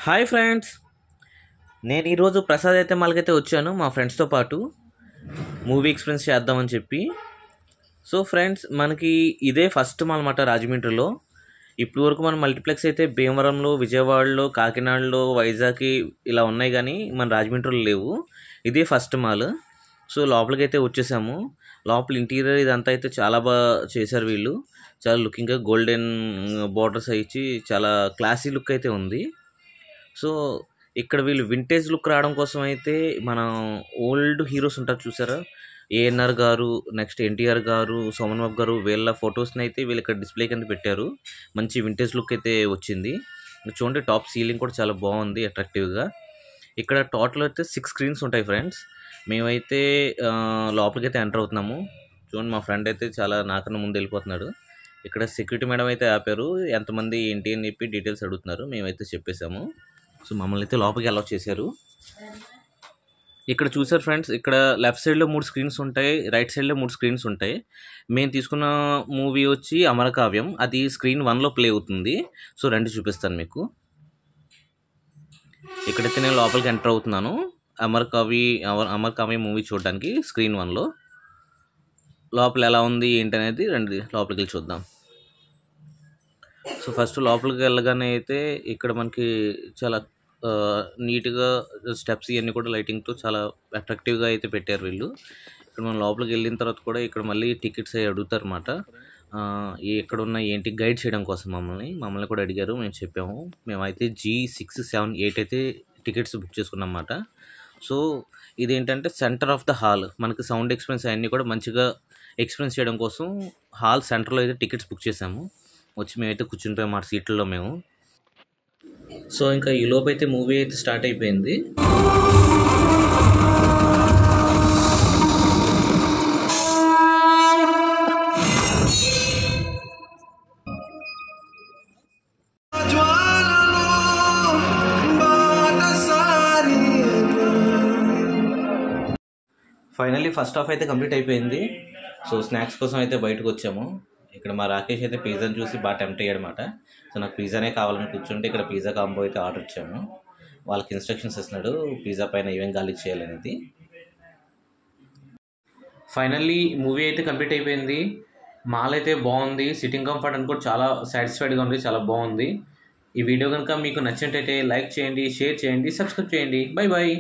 Hi friends, నేను ఈరోజు ప్రసాద్ అయితే మాల్కైతే వచ్చాను మా ఫ్రెండ్స్తో పాటు మూవీ ఎక్స్పీరియన్స్ చేద్దామని చెప్పి. సో ఫ్రెండ్స్, మనకి ఇదే ఫస్ట్ మాల్ అన్నమాట రాజమండ్రిలో. ఇప్పుడు వరకు మన మల్టీప్లెక్స్ అయితే భీమవరంలో, విజయవాడలో, కాకినాడలో, వైజాగ్ ఇలా ఉన్నాయి, కానీ మన రాజమండ్రిలో లేవు. ఇదే ఫస్ట్ మాల్. సో లోపలికి అయితే వచ్చేసాము. లోపల ఇంటీరియర్ ఇదంతా అయితే చాలా బాగా చేశారు వీళ్ళు. చాలా లుకింగ్గా గోల్డెన్ బార్డర్స్ ఇచ్చి చాలా క్లాసీ లుక్ అయితే ఉంది. సో ఇక్కడ వీళ్ళు వింటేజ్ లుక్ రావడం కోసం అయితే మనం ఓల్డ్ హీరోస్ ఉంటారు చూసారా, ఏఎన్ఆర్ గారు, నెక్స్ట్ ఎన్టీఆర్ గారు, సోమన్ బాబు గారు, వీళ్ళ ఫొటోస్ని అయితే వీళ్ళు ఇక్కడ డిస్ప్లే కింద పెట్టారు. మంచి వింటేజ్ లుక్ అయితే వచ్చింది. చూడండి, టాప్ సీలింగ్ కూడా చాలా బాగుంది అట్రాక్టివ్గా. ఇక్కడ టోటల్ అయితే 6 స్క్రీన్స్ ఉంటాయి ఫ్రెండ్స్. మేమైతే లోపలికి అయితే ఎంటర్ అవుతున్నాము. చూడండి, మా ఫ్రెండ్ అయితే చాలా నాకన్నా ముందు వెళ్ళిపోతున్నాడు. ఇక్కడ సెక్యూరిటీ మేడం అయితే ఆపారు, ఎంతమంది ఏంటి అని చెప్పి డీటెయిల్స్ అడుగుతున్నారు. మేమైతే చెప్పేశాము. సో మమ్మల్ని అయితే లోపలికి అలౌ చేశారు. ఇక్కడ చూసారు ఫ్రెండ్స్, ఇక్కడ లెఫ్ట్ సైడ్లో 3 స్క్రీన్స్ ఉంటాయి, రైట్ సైడ్లో 3 స్క్రీన్స్ ఉంటాయి. మేము తీసుకున్న మూవీ వచ్చి అమరకావ్యం, అది స్క్రీన్ 1లో ప్లే అవుతుంది. సో రండి చూపిస్తాను మీకు. ఇక్కడైతే నేను లోపలికి ఎంటర్ అవుతున్నాను అమరకావ్యం మూవీ చూడడానికి స్క్రీన్ 1లో. లోపల ఎలా ఉంది ఏంటనేది రండి లోపలికి వెళ్ళి చూద్దాం. సో ఫస్ట్ లోపలికి వెళ్ళగానే అయితే ఇక్కడ మనకి చాలా నీట్గా స్టెప్స్ ఇవన్నీ కూడా లైటింగ్తో చాలా అట్రాక్టివ్గా అయితే పెట్టారు వీళ్ళు. ఇక్కడ మనం లోపలికి వెళ్ళిన తర్వాత కూడా ఇక్కడ మళ్ళీ టికెట్స్ అవి అడుగుతారు అన్నమాట. ఎక్కడ ఉన్న ఏంటి గైడ్ చేయడం కోసం మమ్మల్ని కూడా అడిగారు. మేము చెప్పాము. మేమైతే G678 అయితే టికెట్స్ బుక్ చేసుకున్నాం అన్నమాట. సో ఇదేంటంటే సెంటర్ ఆఫ్ ద హాల్, మనకి సౌండ్ ఎక్స్పీరియన్స్ అవన్నీ కూడా మంచిగా ఎక్స్పీరియన్స్ చేయడం కోసం హాల్ సెంటర్లో అయితే టికెట్స్ బుక్ చేసాము. వచ్చి మేమైతే కూర్చుంటాం మా సీట్లలో మేము. సో ఇంకా ఈ లోపు అయితే మూవీ అయితే స్టార్ట్ అయిపోయింది. ఫైనల్లీ ఫస్ట్ హాఫ్ అయితే కంప్లీట్ అయిపోయింది. సో స్నాక్స్ కోసం అయితే బయటకు వచ్చాము. ఇక్కడ మా రాకేష్ అయితే పిజ్జాని చూసి బాగా టెంప్ట్ అయ్యాడనమాట. సో నాకు పిజ్జానే కావాలని కూర్చుంటే ఇక్కడ పిజ్జా కాంబో అయితే ఆర్డర్ ఇచ్చాము. వాళ్ళకి ఇన్స్ట్రక్షన్స్ ఇస్తున్నాడు పిజ్జా పైన ఏమేం గార్లిక్ చేయాలనేది. ఫైనల్లీ మూవీ అయితే కంప్లీట్ అయిపోయింది. మాల్ అయితే బాగుంది, సిట్టింగ్ కంఫర్ట్ అని కూడా చాలా సాటిస్ఫైడ్గా ఉంది, చాలా బాగుంది. ఈ వీడియో కనుక మీకు నచ్చినట్టయితే లైక్ చేయండి, షేర్ చేయండి, సబ్స్క్రైబ్ చేయండి. Bye bye.